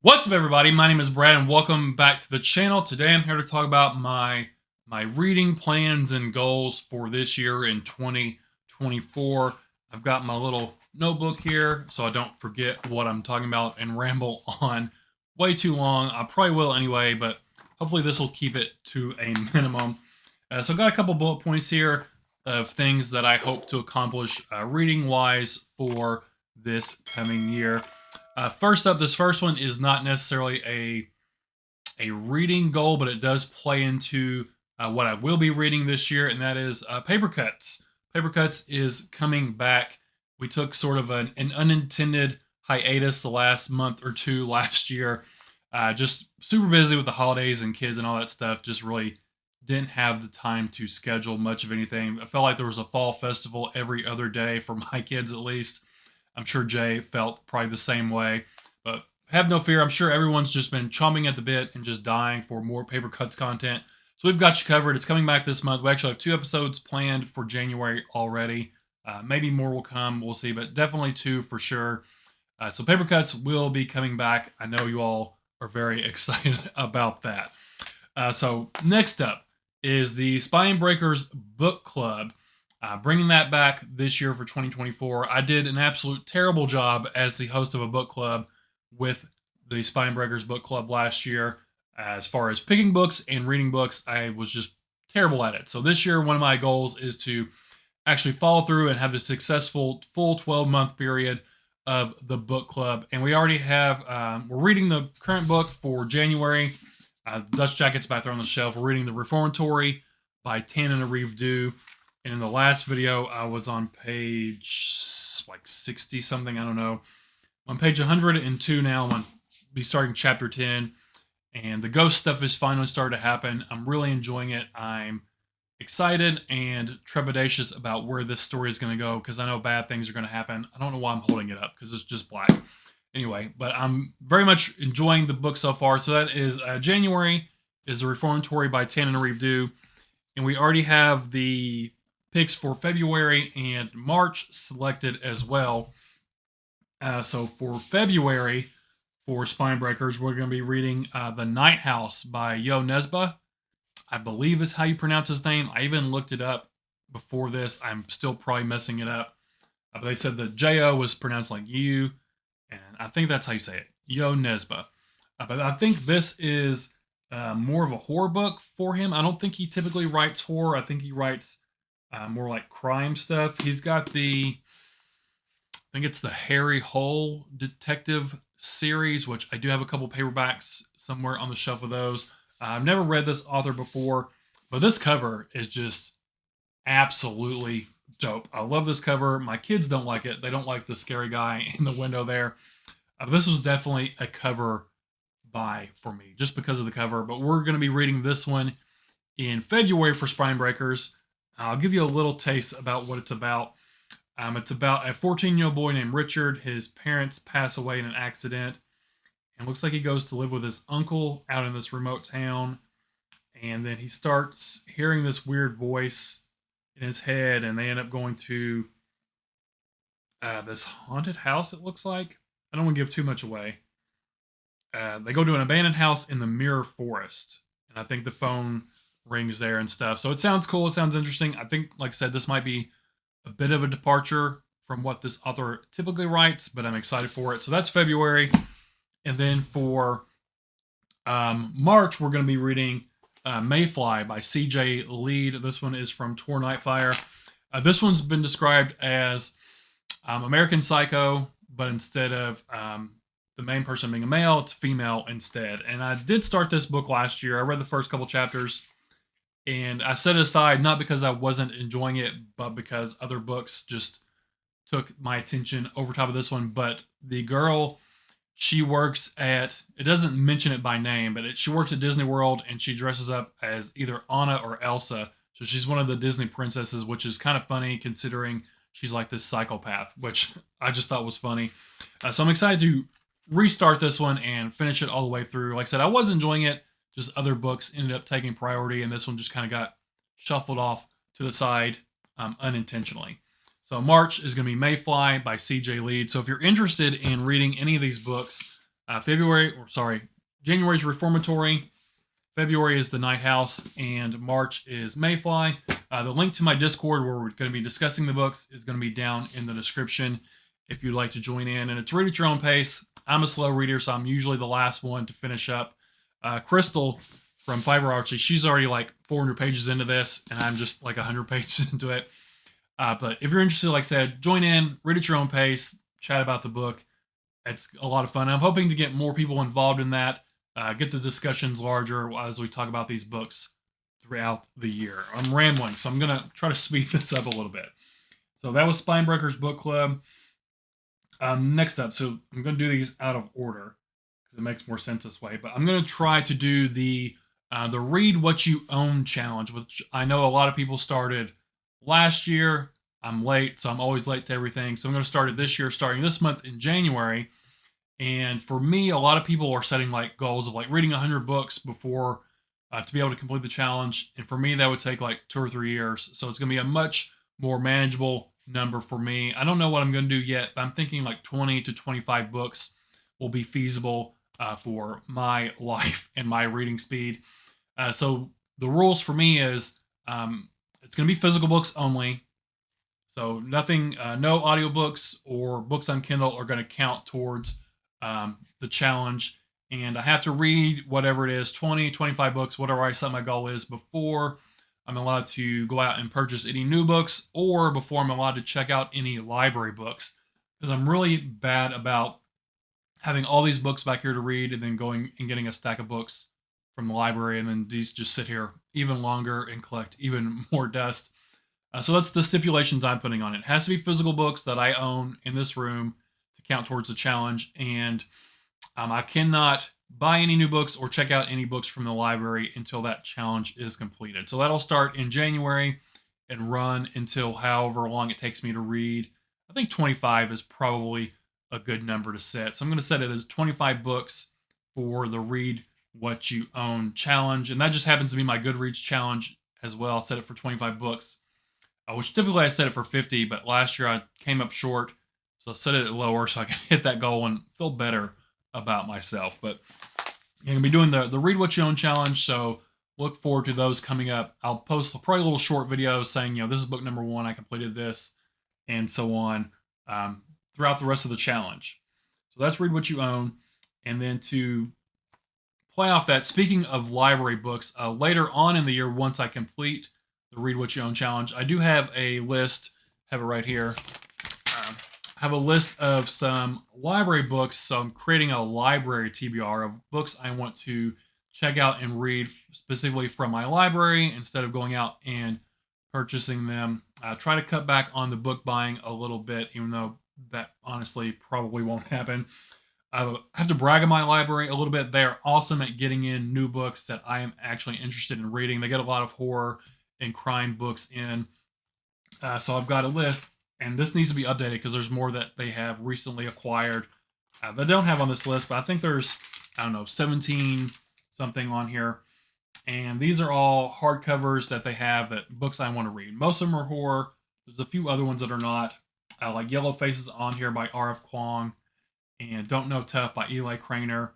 What's up, everybody? My name is Brad, and welcome back to the channel. Today, I'm here to talk about my reading plans and goals for this year in 2024. I've got my little notebook here, so I don't forget what I'm talking about and ramble on way too long. I probably will anyway, but hopefully, this will keep it to a minimum. So, I've got a couple bullet points here of things that I hope to accomplish reading wise for this coming year. First up, this first one is not necessarily a reading goal, but it does play into what I will be reading this year, and that is Paper Cuts. Paper Cuts is coming back. We took sort of an unintended hiatus the last month or two last year. Just super busy with the holidays and kids and all that stuff. Just really didn't have the time to schedule much of anything. I felt like there was a fall festival every other day for my kids, at least. I'm sure Jay felt probably the same way. But have no fear. I'm sure everyone's just been chomping at the bit and just dying for more Paper Cuts content. So we've got you covered. It's coming back this month. We actually have 2 episodes planned for January already. Maybe more will come. We'll see, but definitely 2 for sure. So Paper Cuts will be coming back. I know you all are very excited about that. So next up is the Spine Breakers Book Club. Bringing that back this year for 2024. I did an absolute terrible job as the host of a book club with the Spine Breakers Book Club last year. As far as picking books and reading books, I was just terrible at it. So this year, one of my goals is to actually follow through and have a successful full 12-month period of the book club. And we already have, we're reading the current book for January. Dust Jacket's back there on the shelf. We're reading The Reformatory by Tana Reeve-Dew. And in the last video, I was on page like 60 something. I don't know. I'm on page 102 now. I'm going to be starting chapter 10. And the ghost stuff is finally starting to happen. I'm really enjoying it. I'm excited and trepidatious about where this story is going to go because I know bad things are going to happen. I don't know why I'm holding it up because it's just black. Anyway, but I'm very much enjoying the book so far. So that is January is The Reformatory by Tana Reeve-Dew. And we already have the picks for February and March selected as well. So for February, for Spine Breakers, we're going to be reading The Night House by Yo Nesba. I believe is how you pronounce his name. I even looked it up before this. I'm still probably messing it up. But they said the J-O was pronounced like you, and I think that's how you say it. Yo Nesba. But I think this is more of a horror book for him. I don't think he typically writes horror. I think he writes more like crime stuff. He's got I think it's the Harry Hole detective series, which I do have a couple paperbacks somewhere on the shelf of those. I've never read this author before, but this cover is just absolutely dope. I love this cover. My kids don't like it. They don't like the scary guy in the window there. This was definitely a cover buy for me just because of the cover, but we're going to be reading this one in February for Spine Breakers. I'll give you a little taste about what it's about. It's about a 14-year-old boy named Richard. His parents pass away in an accident. And it looks like he goes to live with his uncle out in this remote town. And then he starts hearing this weird voice in his head. And they end up going to this haunted house, it looks like. I don't want to give too much away. They go to an abandoned house in the Mirror Forest. And I think the phone rings there and stuff. So it sounds cool. It sounds interesting. I think, like I said, this might be a bit of a departure from what this author typically writes, but I'm excited for it. So that's February. And then for March, we're going to be reading Mayfly by C.J. Lead. This one is from Tor Nightfire. This one's been described as American Psycho, but instead of the main person being a male, it's female instead. And I did start this book last year. I read the first couple chapters. And I set it aside not because I wasn't enjoying it, but because other books just took my attention over top of this one. But the girl, she works at, it doesn't mention it by name, but she works at Disney World and she dresses up as either Anna or Elsa. So she's one of the Disney princesses, which is kind of funny considering she's like this psychopath, which I just thought was funny. So I'm excited to restart this one and finish it all the way through. Like I said, I was enjoying it. Just other books ended up taking priority, and this one just kind of got shuffled off to the side unintentionally. So March is going to be Mayfly by C.J. Lead. So if you're interested in reading any of these books, January is Reformatory, February is the Night House, and March is Mayfly. The link to my Discord where we're going to be discussing the books is going to be down in the description if you'd like to join in. And it's read at your own pace. I'm a slow reader, so I'm usually the last one to finish up. Crystal from Fiber Archie, she's already like 400 pages into this, and I'm just like 100 pages into it. But if you're interested, like I said, join in, read at your own pace, chat about the book. It's a lot of fun. I'm hoping to get more people involved in that, get the discussions larger as we talk about these books throughout the year. I'm rambling, so I'm going to try to speed this up a little bit. So that was Spinebreakers Book Club. Next up, so I'm going to do these out of order because it makes more sense this way, but I'm going to try to do the Read What You Own challenge, which I know a lot of people started last year. I'm late, so I'm always late to everything. So I'm going to start it this year, starting this month in January. And for me, a lot of people are setting like goals of like reading 100 books before to be able to complete the challenge. And for me, that would take like 2 or 3 years. So it's going to be a much more manageable number for me. I don't know what I'm going to do yet, but I'm thinking like 20 to 25 books will be feasible for my life and my reading speed. So the rules for me is it's going to be physical books only. So nothing, no audiobooks or books on Kindle are going to count towards the challenge. And I have to read whatever it is, 20, 25 books, whatever I set my goal is, before I'm allowed to go out and purchase any new books, or before I'm allowed to check out any library books. Because I'm really bad about having all these books back here to read and then going and getting a stack of books from the library, and then these just sit here even longer and collect even more dust. So that's the stipulations I'm putting on it. It has to be physical books that I own in this room to count towards the challenge, and I cannot buy any new books or check out any books from the library until that challenge is completed. So that'll start in January and run until however long it takes me to read. I think 25 is probably a good number to set. So I'm going to set it as 25 books for the Read What You Own challenge. And that just happens to be my Goodreads challenge as well. I'll set it for 25 books, which typically I set it for 50, but last year I came up short. So I set it at lower so I can hit that goal and feel better about myself. But I'm going to be doing the Read What You Own challenge, so look forward to those coming up. I'll post probably a little short video saying, this is book number 1, I completed this, and so on, throughout the rest of the challenge. So that's Read What You Own. And then to play off that, speaking of library books, later on in the year, once I complete the Read What You Own challenge, I do have a list, have it right here, have a list of some library books. So I'm creating a library TBR of books I want to check out and read specifically from my library instead of going out and purchasing them. Try to cut back on the book buying a little bit, even though that honestly probably won't happen. I have to brag on my library a little bit. They're awesome at getting in new books that I am actually interested in reading. They get a lot of horror and crime books in. So I've got a list, and this needs to be updated because there's more that they have recently acquired that I don't have on this list, but I think there's, 17 something on here. And these are all hardcovers that they have, that books I want to read. Most of them are horror. There's a few other ones that are not, like Yellow Faces on here by R.F. Kuang, and Don't Know Tough by Eli Craner.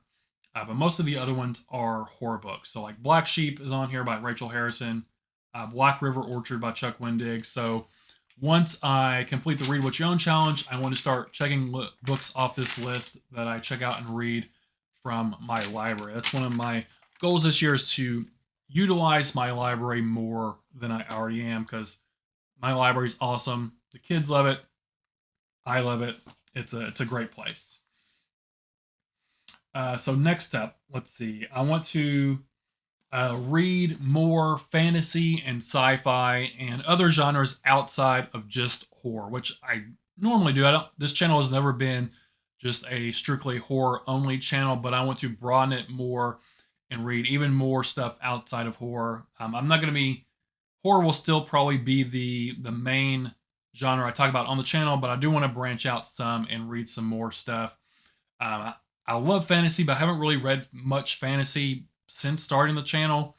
But most of the other ones are horror books. So like Black Sheep is on here by Rachel Harrison. Black River Orchard by Chuck Wendig. So once I complete the Read What You Own challenge, I want to start checking books off this list that I check out and read from my library. That's one of my goals this year, is to utilize my library more than I already am, because my library is awesome. The kids love it. I love it. It's a great place. So next up, let's see. I want to read more fantasy and sci-fi and other genres outside of just horror, which I normally do. This channel has never been just a strictly horror only channel, but I want to broaden it more and read even more stuff outside of horror. I'm not going to be, horror will still probably be the main genre I talk about on the channel, but I do want to branch out some and read some more stuff. I love fantasy, but I haven't really read much fantasy since starting the channel.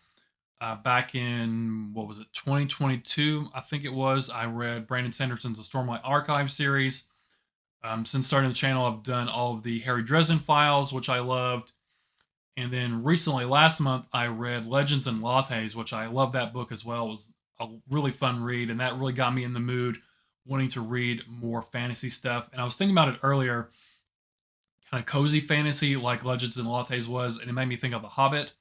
Back in, 2022, I think it was, I read Brandon Sanderson's The Stormlight Archive series. Since starting the channel, I've done all of the Harry Dresden files, which I loved. And then recently, last month, I read Legends and Lattes, which I love that book as well. It was a really fun read, and that really got me in the mood wanting to read more fantasy stuff. And I was thinking about it earlier, kind of cozy fantasy like Legends and Lattes was, and it made me think of The Hobbit,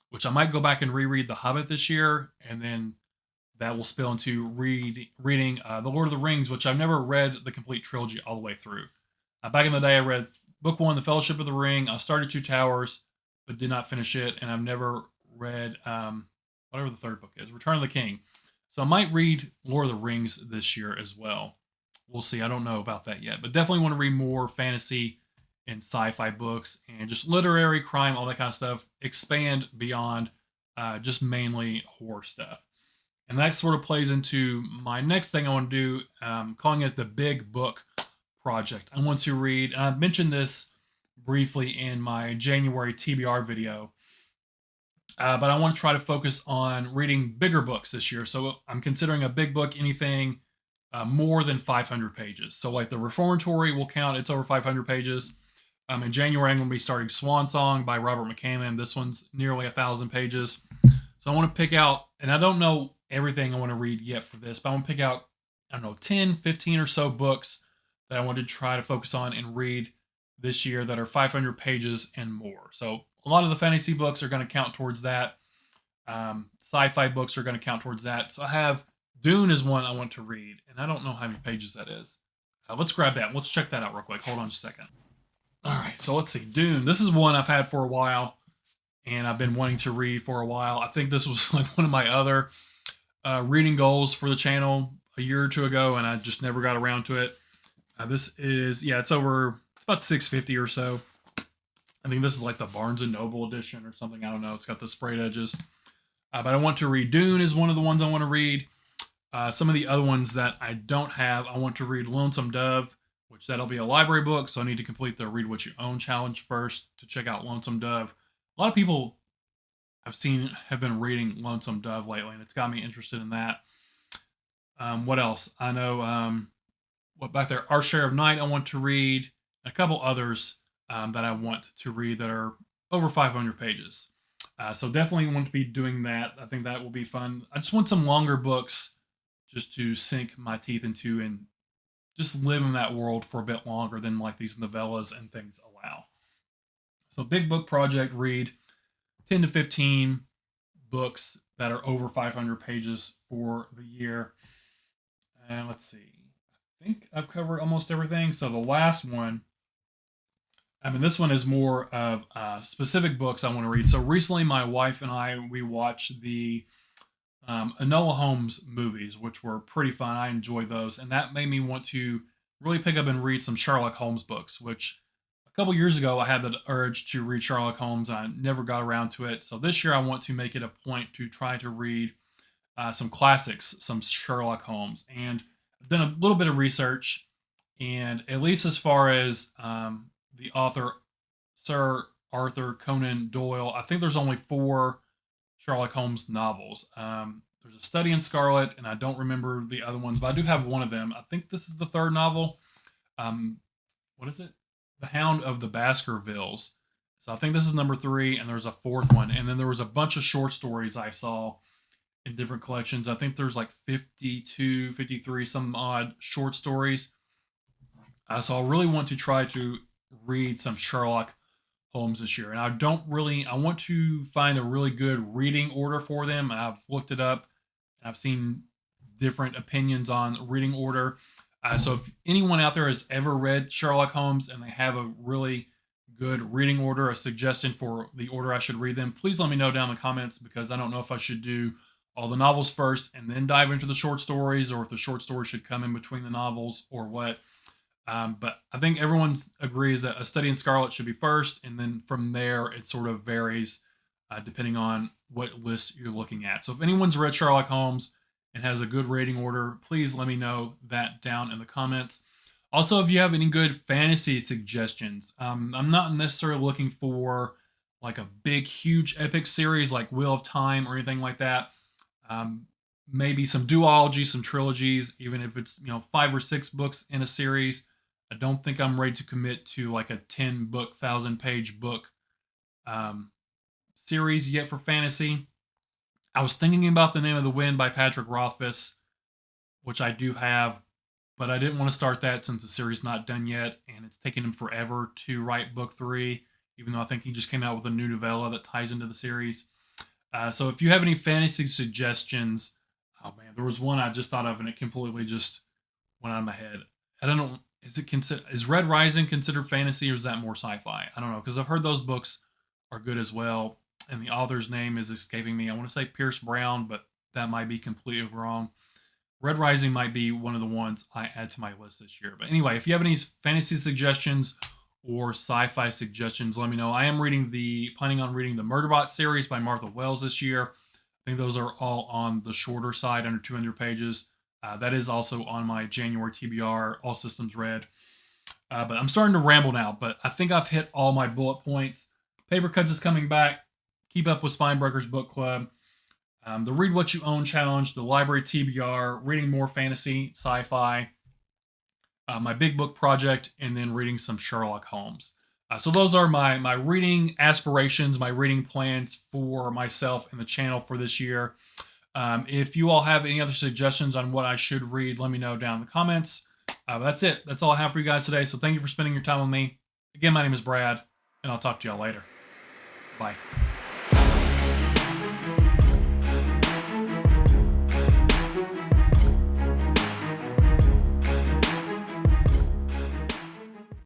which I might go back and reread The Hobbit this year, and then that will spill into reading The Lord of the Rings, which I've never read the complete trilogy all the way through. Back in the day, I read Book One, The Fellowship of the Ring. I started Two Towers, but did not finish it, and I've never read whatever the third book is, Return of the King. So I might read Lord of the Rings this year as well. We'll see. I don't know about that yet, but definitely want to read more fantasy and sci-fi books and just literary, crime, all that kind of stuff. Expand beyond just mainly horror stuff. And that sort of plays into my next thing I want to do, calling it the Big Book Project. I want to read, and I've mentioned this briefly in my January TBR video, but I want to try to focus on reading bigger books this year. So I'm considering a big book anything more than 500 pages. So like the Reformatory will count, it's over 500 pages. In January, I'm going to be starting Swan Song by Robert McCammon. This one's nearly 1,000 pages. So I want to pick out, and I don't know everything I want to read yet for this, but I want to pick out, I don't know, 10, 15 or so books that I want to try to focus on and read this year that are 500 pages and more. So a lot of the fantasy books are going to count towards that. Sci-fi books are going to count towards that. So I have Dune is one I want to read, and I don't know how many pages that is. Let's grab that. Let's check that out real quick. Hold on just a second. All right, so let's see. Dune. This is one I've had for a while, and I've been wanting to read for a while. I think this was like one of my other reading goals for the channel a year or two ago, and I just never got around to it. This is, it's about $6.50 or so. I think this is like the Barnes and Noble edition or something. I don't know. It's got the sprayed edges. But I want to read Dune is one of the ones I want to read. Some of the other ones that I don't have, I want to read Lonesome Dove, which that'll be a library book, so I need to complete the Read What You Own challenge first to check out Lonesome Dove. A lot of people have been reading Lonesome Dove lately, and it's got me interested in that. What else? I know what back there, Our Share of Night I want to read, and a couple others that I want to read that are over 500 pages. So definitely want to be doing that. I think that will be fun. I just want some longer books just to sink my teeth into and just live in that world for a bit longer than like these novellas and things allow. So big book project, read 10 to 15 books that are over 500 pages for the year. And let's see. I think I've covered almost everything. So the last one, this one is more of specific books I want to read. So recently my wife and I, we watched the Enola Holmes movies, which were pretty fun. I enjoyed those. And that made me want to really pick up and read some Sherlock Holmes books, which a couple years ago I had the urge to read Sherlock Holmes. And I never got around to it. So this year I want to make it a point to try to read some classics, some Sherlock Holmes. And I've done a little bit of research. And at least as far as the author, Sir Arthur Conan Doyle, I think there's only 4 Sherlock Holmes novels. There's A Study in Scarlet, and I don't remember the other ones, but I do have one of them. I think this is the 3rd novel. What is it? The Hound of the Baskervilles. So I think this is number 3, and there's a 4th one. And then there was a bunch of short stories I saw in different collections. I think there's like 52, 53, some odd short stories. So I really want to try to read some Sherlock Holmes this year. And I want to find a really good reading order for them. I've looked it up and I've seen different opinions on reading order. So if anyone out there has ever read Sherlock Holmes and they have a really good reading order, a suggestion for the order I should read them, please let me know down in the comments, because I don't know if I should do all the novels first and then dive into the short stories, or if the short stories should come in between the novels, or what. But I think everyone agrees that A Study in Scarlet should be first, and then from there it sort of varies depending on what list you're looking at. So if anyone's read Sherlock Holmes and has a good rating order, please let me know that down in the comments. Also, if you have any good fantasy suggestions, I'm not necessarily looking for like a big, huge epic series like Wheel of Time or anything like that. Maybe some duology, some trilogies, even if it's 5 or 6 books in a series. I don't think I'm ready to commit to like a 10 book, 1,000-page book um, series yet for fantasy. I was thinking about The Name of the Wind by Patrick Rothfuss, which I do have, but I didn't want to start that since the series is not done yet, and it's taken him forever to write book 3, even though I think he just came out with a new novella that ties into the series. So if you have any fantasy suggestions, oh man, there was one I just thought of and it completely just went out of my head. I don't know. Is Red Rising considered fantasy or is that more sci-fi? I don't know because I've heard those books are good as well, and the author's name is escaping me. I want to say Pierce Brown, but that might be completely wrong. Red Rising might be one of the ones I add to my list this year. But anyway, if you have any fantasy suggestions or sci-fi suggestions, let me know. I am planning on reading the Murderbot series by Martha Wells this year. I think those are all on the shorter side, under 200 pages. That is also on my January TBR, All Systems Red. But I'm starting to ramble now, but I think I've hit all my bullet points. Paper Cuts is coming back. Keep up with Spinebreakers Book Club. The Read What You Own Challenge, the Library TBR, reading more fantasy, sci-fi, my big book project, and then reading some Sherlock Holmes. So those are my reading aspirations, my reading plans for myself and the channel for this year. If you all have any other suggestions on what I should read, let me know down in the comments. That's it. That's all I have for you guys today. So thank you for spending your time with me. Again, my name is Brad, and I'll talk to y'all later. Bye.